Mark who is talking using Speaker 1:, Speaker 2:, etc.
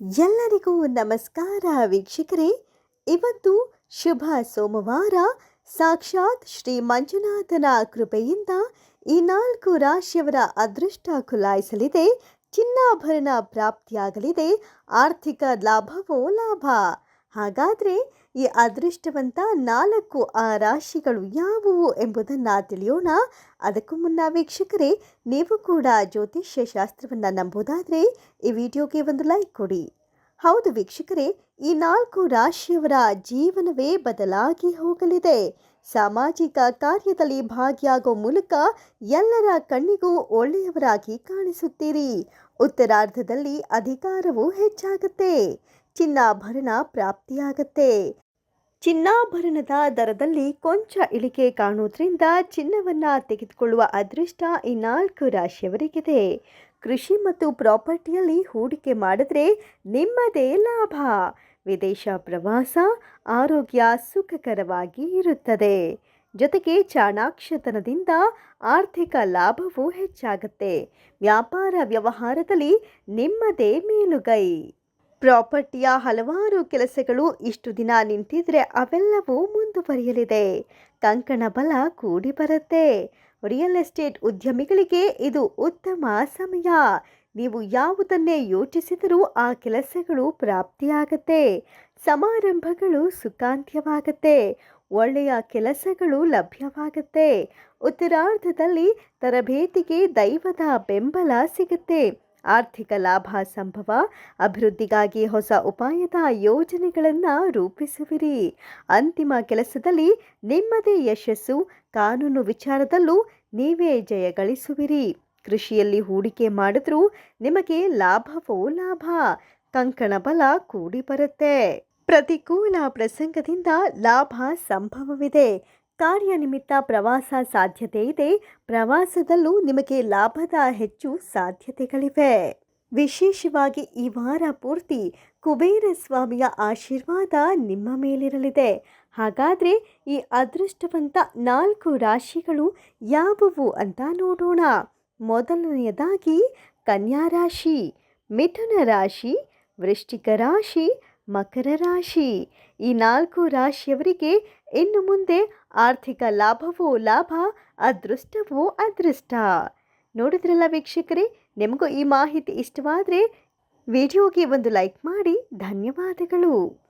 Speaker 1: ಎಲ್ಲರಿಗೂ ನಮಸ್ಕಾರ ವೀಕ್ಷಕರೇ. ಇವತ್ತು ಶುಭ ಸೋಮವಾರ. ಸಾಕ್ಷಾತ್ ಶ್ರೀ ಮಂಜುನಾಥನ ಕೃಪೆಯಿಂದ ಈ 4 ರಾಶಿಯವರ ಅದೃಷ್ಟ ಖುಲಾಯಿಸಲಿದೆ. ಚಿನ್ನಾಭರಣ ಪ್ರಾಪ್ತಿಯಾಗಲಿದೆ. ಆರ್ಥಿಕ ಲಾಭವೋ ಲಾಭ. ಹಾಗಾದರೆ ಈ ಅದೃಷ್ಟವಂತ 4 ರಾಶಿಗಳು ಯಾವುವು ಎಂಬುದನ್ನು ತಿಳಿಯೋಣ. ಅದಕ್ಕೂ ಮುನ್ನ ವೀಕ್ಷಕರೇ, ನೀವು ಕೂಡ ಜ್ಯೋತಿಷ್ಯ ಶಾಸ್ತ್ರವನ್ನು ನಂಬೋದಾದರೆ ಈ ವಿಡಿಯೋಗೆ ಒಂದು ಲೈಕ್ ಕೊಡಿ. ಹೌದು ವೀಕ್ಷಕರೇ, ಈ 4 ರಾಶಿಯವರ ಜೀವನವೇ ಬದಲಾಗಿ ಹೋಗಲಿದೆ. ಸಾಮಾಜಿಕ ಕಾರ್ಯದಲ್ಲಿ ಭಾಗಿಯಾಗೋ ಮೂಲಕ ಎಲ್ಲರ ಕಣ್ಣಿಗೂ ಒಳ್ಳೆಯವರಾಗಿ ಕಾಣಿಸುತ್ತೀರಿ. ಉತ್ತರಾರ್ಧದಲ್ಲಿ ಅಧಿಕಾರವು ಹೆಚ್ಚಾಗುತ್ತೆ. ಚಿನ್ನಾಭರಣ ಪ್ರಾಪ್ತಿಯಾಗತ್ತೆ. ಚಿನ್ನಾಭರಣದ ದರದಲ್ಲಿ ಕೊಂಚ ಇಳಿಕೆ ಕಾಣುವುದರಿಂದ ಚಿನ್ನವನ್ನು ತೆಗೆದುಕೊಳ್ಳುವ ಅದೃಷ್ಟ ಈ 4 ರಾಶಿಯವರಿಗಿದೆ. ಕೃಷಿ ಮತ್ತು ಪ್ರಾಪರ್ಟಿಯಲ್ಲಿ ಹೂಡಿಕೆ ಮಾಡಿದ್ರೆ ನಿಮ್ಮದೇ ಲಾಭ. ವಿದೇಶ ಪ್ರವಾಸ, ಆರೋಗ್ಯ ಸುಖಕರವಾಗಿ ಇರುತ್ತದೆ. ಜೊತೆಗೆ ಚಾಣಾಕ್ಷತನದಿಂದ ಆರ್ಥಿಕ ಲಾಭವೂ ಹೆಚ್ಚಾಗುತ್ತೆ. ವ್ಯಾಪಾರ ವ್ಯವಹಾರದಲ್ಲಿ ನಿಮ್ಮದೇ ಮೇಲುಗೈ. ಪ್ರಾಪರ್ಟಿಯ ಹಲವಾರು ಕೆಲಸಗಳು ಇಷ್ಟು ದಿನ ನಿಂತಿದ್ರೆ ಅವೆಲ್ಲವೂ ಮುಂದುವರಿಯಲಿದೆ. ಕಂಕಣ ಬಲ ಕೂಡಿ ಬರುತ್ತೆ. ರಿಯಲ್ ಎಸ್ಟೇಟ್ ಉದ್ಯಮಿಗಳಿಗೆ ಇದು ಉತ್ತಮ ಸಮಯ. ನೀವು ಯಾವುದನ್ನೇ ಯೋಚಿಸಿದರೂ ಆ ಕೆಲಸಗಳು ಪ್ರಾಪ್ತಿಯಾಗತ್ತೆ. ಸಮಾರಂಭಗಳು ಸುಖಾಂತ್ಯವಾಗತ್ತೆ. ಒಳ್ಳೆಯ ಕೆಲಸಗಳು ಲಭ್ಯವಾಗತ್ತೆ. ಉತ್ತರಾರ್ಧದಲ್ಲಿ ತರಬೇತಿಗೆ ದೈವದ ಬೆಂಬಲ ಸಿಗುತ್ತೆ. ಆರ್ಥಿಕ ಲಾಭ ಸಂಭವ. ಅಭಿವೃದ್ಧಿಗಾಗಿ ಹೊಸ ಉಪಾಯದ ಯೋಜನೆಗಳನ್ನು ರೂಪಿಸುವಿರಿ. ಅಂತಿಮ ಕೆಲಸದಲ್ಲಿ ನಿಮ್ಮದೇ ಯಶಸ್ಸು. ಕಾನೂನು ವಿಚಾರದಲ್ಲೂ ನೀವೇ ಜಯ ಗಳಿಸುವಿರಿ. ಕೃಷಿಯಲ್ಲಿ ಹೂಡಿಕೆ ಮಾಡಿದ್ರೂ ನಿಮಗೆ ಲಾಭವೋ ಲಾಭ. ಕಂಕಣ ಬಲ ಕೂಡಿ ಬರುತ್ತೆ. ಪ್ರತಿಕೂಲ ಪ್ರಸಂಗದಿಂದ ಲಾಭ ಸಂಭವವಿದೆ. ಕಾರ್ಯನಿಮಿತ್ತ ಪ್ರವಾಸ ಸಾಧ್ಯತೆ ಇದೆ. ಪ್ರವಾಸದಲ್ಲೂ ನಿಮಗೆ ಲಾಭದ ಹೆಚ್ಚು ಸಾಧ್ಯತೆಗಳಿವೆ. ವಿಶೇಷವಾಗಿ ಈ ವಾರ ಪೂರ್ತಿ ಕುಬೇರ ಸ್ವಾಮಿಯ ಆಶೀರ್ವಾದ ನಿಮ್ಮ ಮೇಲಿರಲಿದೆ. ಹಾಗಾದರೆ ಈ ಅದೃಷ್ಟವಂತ 4 ರಾಶಿಗಳು ಯಾವುವು ಅಂತ ನೋಡೋಣ. ಮೊದಲನೆಯದಾಗಿ ಕನ್ಯಾ ರಾಶಿ, ಮಿಥುನ ರಾಶಿ, ವೃಶ್ಚಿಕ ರಾಶಿ, ಮಕರ ರಾಶಿ. ಈ 4 ರಾಶಿಯವರಿಗೆ ಇನ್ನು ಮುಂದೆ ಆರ್ಥಿಕ ಲಾಭವೋ ಲಾಭ, ಅದೃಷ್ಟವೋ ಅದೃಷ್ಟ. ನೋಡಿದ್ರಲ್ಲ ವೀಕ್ಷಕರೇ, ನಿಮಗೂ ಈ ಮಾಹಿತಿ ಇಷ್ಟವಾದರೆ ವಿಡಿಯೋಗೆ ಒಂದು ಲೈಕ್ ಮಾಡಿ. ಧನ್ಯವಾದಗಳು.